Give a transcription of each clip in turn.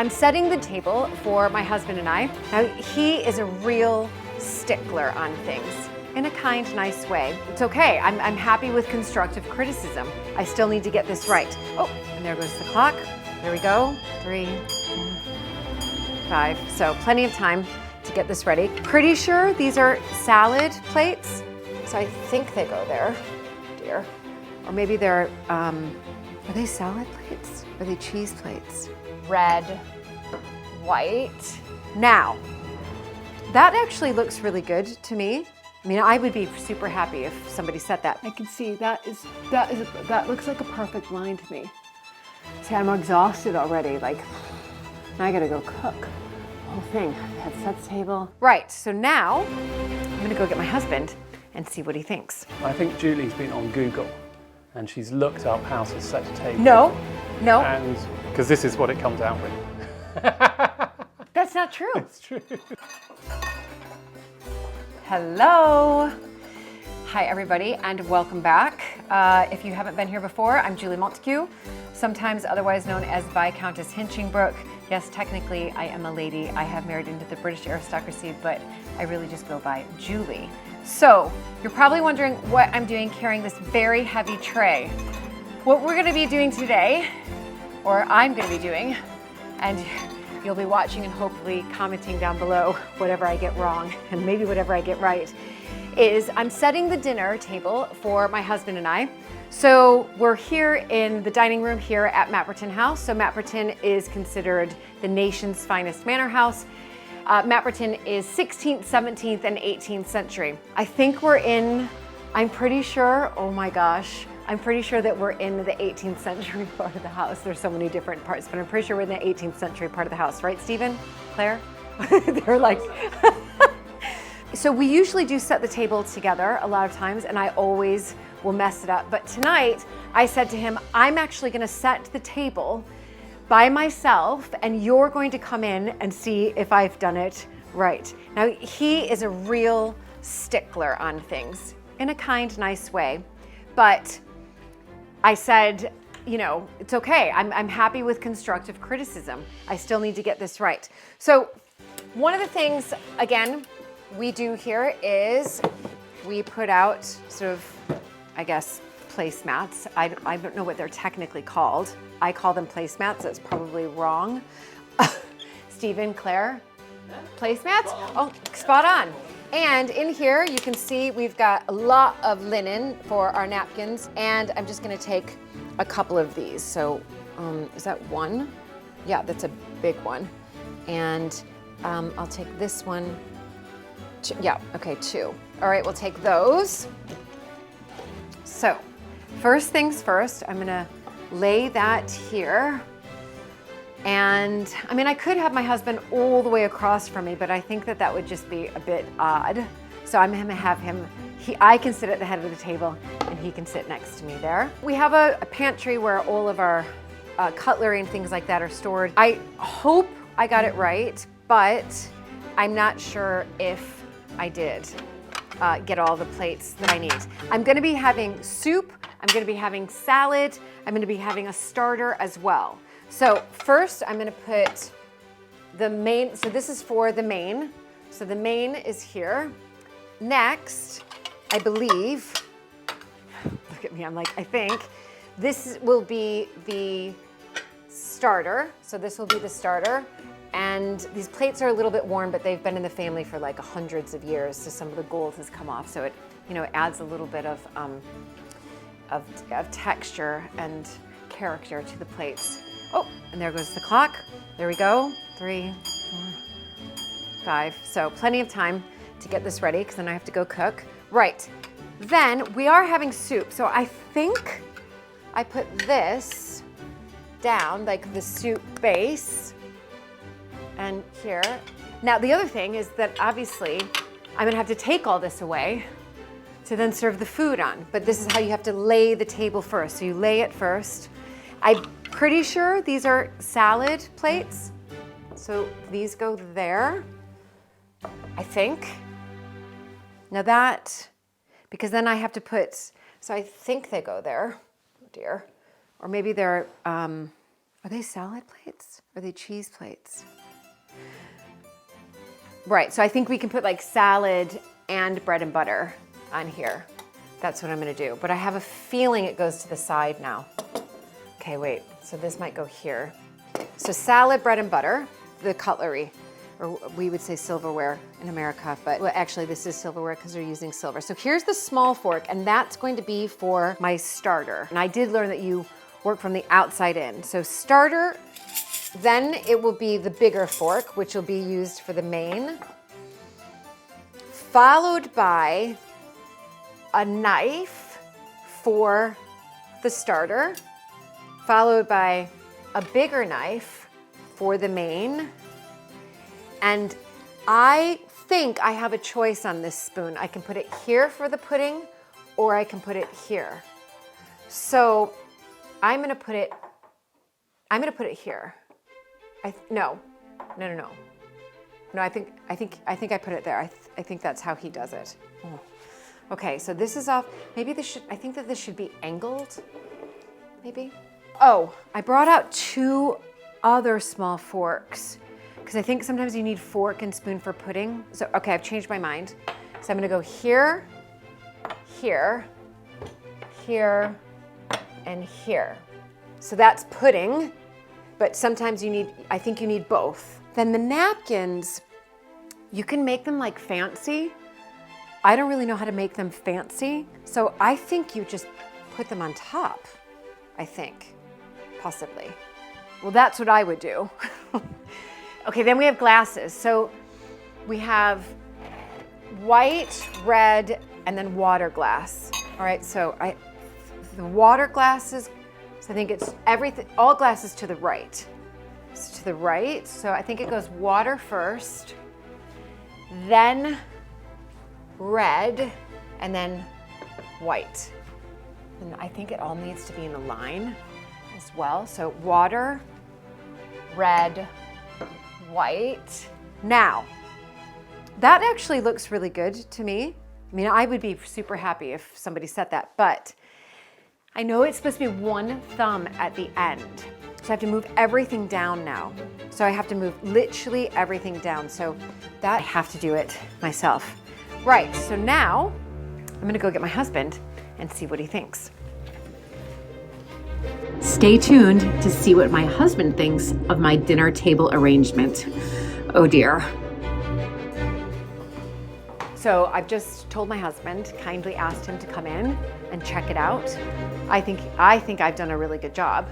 I'm setting the table for my husband and I. Now, he is a real stickler on things in a kind, nice way. It's okay. I'm happy with constructive criticism. I still need to get this right. Oh, and there goes the clock. There we go. 3, 4, 5. So plenty of time to get this ready. Pretty sure these are salad plates. So I think they go there, dear. Or maybe they're, are they salad plates? Are they cheese plates? Red, white. Now, that actually looks really good to me. I mean, I would be super happy if somebody said that. I can see that looks like a perfect line to me. See, I'm exhausted already. Like, now I gotta go cook the whole thing. That sets table. Right, so now I'm gonna go get my husband and see what he thinks. I think Julie's been on Google and she's looked up how to set a table. No. And because this is what it comes out with. That's not true. It's true. Hello. Hi, everybody, and welcome back. If you haven't been here before, I'm Julie Montague, sometimes otherwise known as Viscountess Hinchingbrook. Yes, technically, I am a lady. I have married into the British aristocracy, but I really just go by Julie. So, you're probably wondering what I'm doing carrying this very heavy tray. What we're gonna be doing today, or I'm gonna be doing, and you'll be watching and hopefully commenting down below whatever I get wrong and maybe whatever I get right, is I'm setting the dinner table for my husband and I. So we're here in the dining room here at Mapperton House. So Mapperton is considered the nation's finest manor house. Mapperton is 16th, 17th, and 18th century. I think we're in, I'm pretty sure, oh my gosh, I'm pretty sure that we're in the 18th century part of the house. There's so many different parts, but I'm pretty sure we're in the 18th century part of the house. Right, Stephen? Claire? They're like... So we usually do set the table together a lot of times, and I always will mess it up. But tonight, I said to him, I'm actually gonna set the table by myself, and you're going to come in and see if I've done it right. Now, he is a real stickler on things in a kind, nice way, but I said, you know, it's okay. I'm happy with constructive criticism. I still need to get this right. So one of the things, again, we do here is we put out sort of, I guess, placemats. I don't know what they're technically called. I call them placemats. That's probably wrong. Stephen, Claire, placemats? Oh, spot on. And in here, you can see we've got a lot of linen for our napkins, and I'm just gonna take a couple of these. So, is that one? Yeah, that's a big one. And I'll take this one. Yeah, okay, 2. All right, we'll take those. So, first things first, I'm gonna lay that here. And I mean, I could have my husband all the way across from me, but I think that that would just be a bit odd. So I'm gonna have him, I can sit at the head of the table and he can sit next to me there. We have a pantry where all of our cutlery and things like that are stored. I hope I got it right, but I'm not sure if I did get all the plates that I need. I'm gonna be having soup, I'm gonna be having salad, I'm gonna be having a starter as well. So first I'm gonna put the main, so this is for the main. So the main is here. Next, I believe, look at me, I'm like, I think, this will be the starter. So this will be the starter. And these plates are a little bit worn, but they've been in the family for like hundreds of years. So some of the gold has come off. So it, you know, it adds a little bit of texture and character to the plates. Oh, and there goes the clock. There we go. 3, 4, 5. So plenty of time to get this ready because then I have to go cook. Right, then we are having soup. So I think I put this down, like the soup base, and here. Now the other thing is that obviously I'm gonna have to take all this away to then serve the food on. But this is how you have to lay the table first. So you lay it first. I'm pretty sure these are salad plates. So these go there, I think. Now that, because then I have to put, so I think they go there, oh dear. Or maybe they're, Are they salad plates? Are they cheese plates? Right, so I think we can put like salad and bread and butter on here. That's what I'm gonna do. But I have a feeling it goes to the side now. Okay, wait, so this might go here. So salad, bread and butter, the cutlery, or we would say silverware in America, but well, actually this is silverware because they're using silver. So here's the small fork, and that's going to be for my starter. And I did learn that you work from the outside in. So starter, then it will be the bigger fork, which will be used for the main, followed by a knife for the starter, followed by a bigger knife for the main. And I think I have a choice on this spoon. I can put it here for the pudding, or I can put it here. So I'm gonna put it here. No, I think I put it there. I think that's how he does it. Oh. Okay, so this is off. Maybe I think that this should be angled, maybe. Oh, I brought out 2 other small forks because I think sometimes you need fork and spoon for pudding. So, okay, I've changed my mind. So I'm gonna go here, here, here, and here. So that's pudding, but sometimes I think you need both. Then the napkins, you can make them like fancy. I don't really know how to make them fancy, so I think you just put them on top, I think, possibly. Well, that's what I would do. Okay, then we have glasses. So we have white, red, and then water glass. All right, so the water glasses, so I think it's everything, all glasses to the right. So to the right, so I think it goes water first, then red, and then white. And I think it all needs to be in a line as well. So water, red, white. Now, that actually looks really good to me. I mean, I would be super happy if somebody said that, but I know it's supposed to be 1 thumb at the end. So I have to move everything down now. So I have to move literally everything down. So that I have to do it myself. Right, so now I'm gonna go get my husband and see what he thinks. Stay tuned to see what my husband thinks of my dinner table arrangement. Oh dear. So I've just told my husband, kindly asked him to come in and check it out. I think I've done a really good job.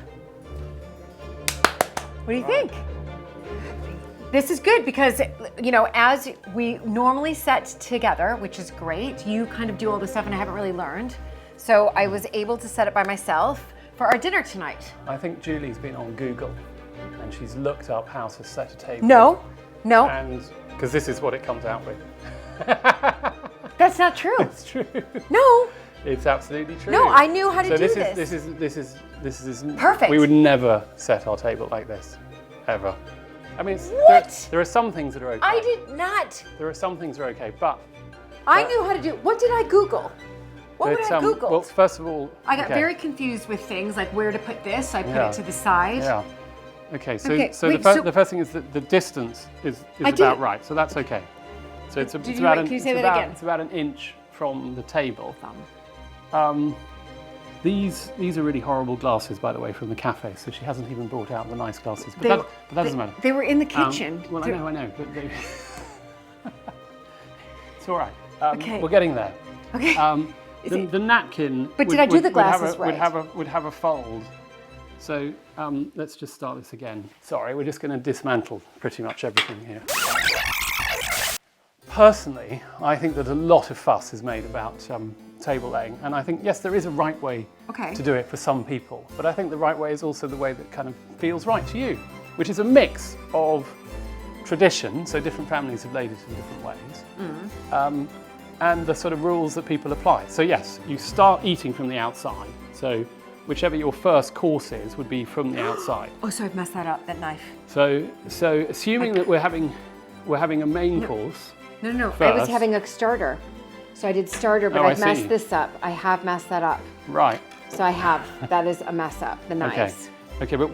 What do you think? This is good because, you know, as we normally set together, which is great, you kind of do all this stuff and I haven't really learned. So I was able to set it by myself for our dinner tonight. I think Julie's been on Google and she's looked up how to set a table. No. And because this is what it comes out with. That's not true. It's true. No. It's absolutely true. No, I knew how to do this. This is perfect. We would never set our table like this, ever. I mean, there are some things that are okay. I did not. There are some things that are okay, but I knew how to do. What did I Google? What would I Google? Well, first of all, I got very confused with things like where to put this. I put it to the side. Yeah. Okay. So, Okay, so wait, the first thing is that the distance is about right. So that's okay. So it's Can about you say that again? It's about an inch from the table. Thumb. These are really horrible glasses, by the way, from the cafe. So she hasn't even brought out the nice glasses. But that doesn't matter. They were in the kitchen. Well, I know. But it's all right. Okay. We're getting there. Okay. The napkin. But did I do the glasses right? Would have a fold. So let's just start this again. Sorry, we're just going to dismantle pretty much everything here. Personally, I think that a lot of fuss is made about table laying, and I think yes, there is a right way to do it for some people, but I think the right way is also the way that kind of feels right to you, which is a mix of tradition, so different families have laid it in different ways, and the sort of rules that people apply. So yes, you start eating from the outside, so whichever your first course is would be from the outside. Oh, so I've messed that up, that knife. So assuming that we're having a main course. No. First. I was having a starter. So I did starter, but I've messed this up. I have messed that up. Right. So I have. That is a mess up, the knives. Okay. Okay, but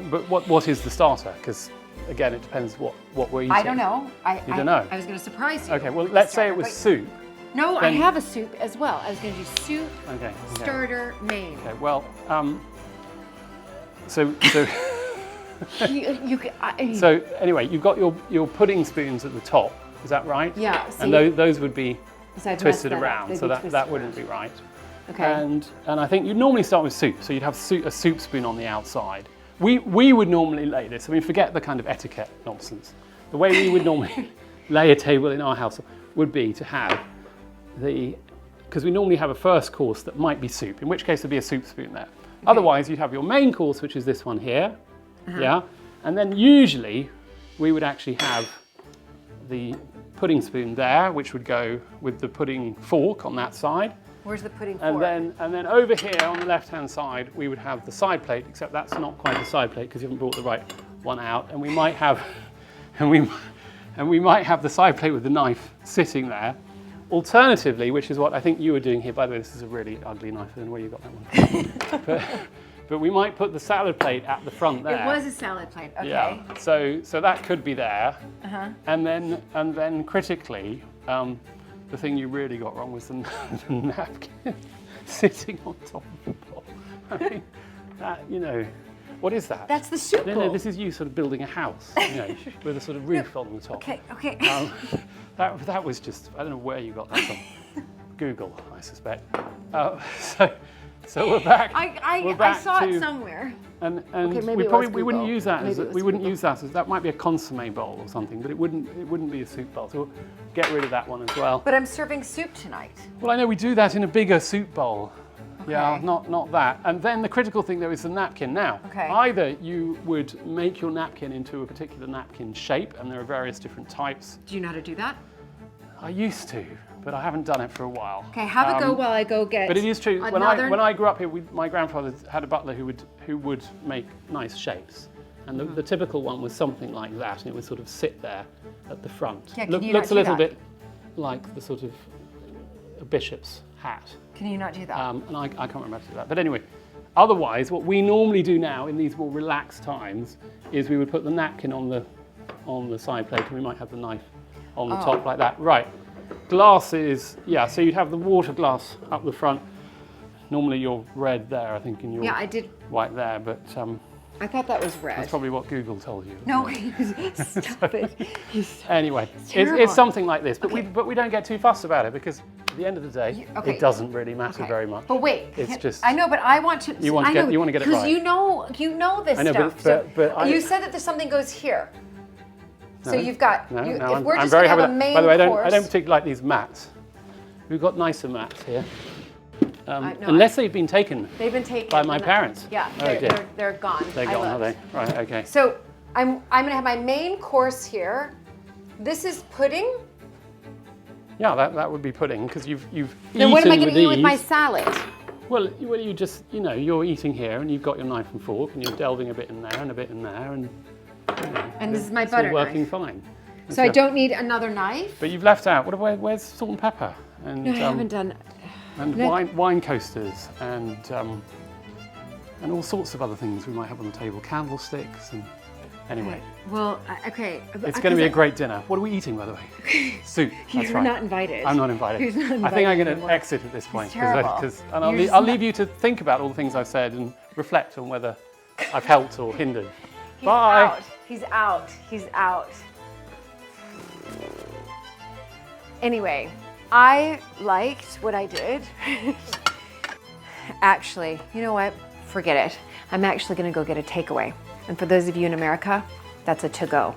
what is the starter? Because again, it depends what we're eating. I don't know. You don't know? I was going to surprise you. Okay, well, with the let's say it starter, was but- soup. No, I then- have a soup as well. I was going to do soup, Okay. starter, main. Okay, well, so so anyway, you've got your pudding spoons at the top. Is that right? Yeah, And see? those would be So I'd twisted mess that up. around, They'd so be that twisted wouldn't around. be right. Okay. And I think you'd normally start with soup, so you'd have a soup spoon on the outside. We would normally lay this. I mean, forget the kind of etiquette nonsense. The way we would normally lay a table in our house would be to have because we normally have a first course that might be soup, in which case there'd be a soup spoon there. Otherwise, you'd have your main course, which is this one here, yeah, and then usually we would actually have the pudding spoon there, which would go with the pudding fork on that side. Where's the pudding And fork? then over here on the left-hand side, we would have the side plate, except that's not quite a side plate because you haven't brought the right one out. And we might have, and we might have the side plate with the knife sitting there. Alternatively, which is what I think you were doing here. By the way, this is a really ugly knife. I don't know where you got that one. but we might put the salad plate at the front there. It was a salad plate. Okay. Yeah. So that could be there. And then critically, the thing you really got wrong was the napkin sitting on top of the bowl. I mean, that, what is that? That's the soup bowl. No, this is you sort of building a house, with a sort of roof on the top. Okay. That was just, I don't know where you got that from. Google, I suspect. So we're back. I saw it somewhere. And maybe we it probably was we wouldn't Google. use that Maybe as it was we wouldn't Google. use that as that might be a consommé bowl or something, but it wouldn't be a soup bowl. So we'll get rid of that one as well. But I'm serving soup tonight. Well, I know we do that in a bigger soup bowl. Yeah, Okay. not that. And then the critical thing though is the napkin. Now, Okay. either you would make your napkin into a particular napkin shape, and there are various different types. Do you know how to do that? I used to, but I haven't done it for a while. Okay, have a go while I go get. But it is true. Another... When I grew up here, my grandfather had a butler who would make nice shapes, and the typical one was something like that, and it would sort of sit there at the front. Yeah, can you looks not a do little that? bit like the sort of a bishop's hat, Can you not do that? and I can't remember how to do that. But anyway, otherwise, what we normally do now in these more relaxed times is we would put the napkin on the side plate, and we might have the knife on the top like that. Right. Glasses, yeah, so you'd have the water glass up the front. Normally you're red there, I think, in your Yeah, I did. white there, but I thought that was red. that's probably what Google told you. No, stop it. Anyway, terrible. it's something like this, but Okay. we don't get too fussed about it because at the end of the day, okay. it doesn't really matter Okay. very much. But wait, It's just I know, but I want to. You want to I get- know, you want to get it because right. you know this I know, stuff. but you said that there's something goes here. So No, you've got. No, you, no, if I'm, we're I'm just very gonna happy. have a main By the way, I course, don't particularly like these mats. We've got nicer mats here, no, unless they've been taken they've been taken by my and- parents. Yeah, Oh, they're, dear. they're gone. They're I gone, are looked. they? Right. Okay. So I'm gonna have my main course here. This is pudding. Yeah, that would be pudding because you've Then what am I eaten going to eat with these. my salad? Well, you just you're eating here and you've got your knife and fork and you're delving a bit in there and a bit in there and And this is my it's all butter working knife. fine. So I don't need another knife. But you've left out. Where's salt and pepper and No, I haven't done. and No. wine coasters and all sorts of other things we might have on the table, candlesticks and anyway. Well, okay. It's going to be a great dinner. What are we eating, by the way? Soup. That's You're right. not invited. I'm not invited. He's not I think invited I'm going to anymore. exit at this point terrible. and I'll leave you to think about all the things I've said and reflect on whether I've helped or hindered. He's Bye. out. He's out. He's out. Anyway, I liked what I did. Actually, you know what? Forget it. I'm actually going to go get a takeaway. And for those of you in America, that's a to-go.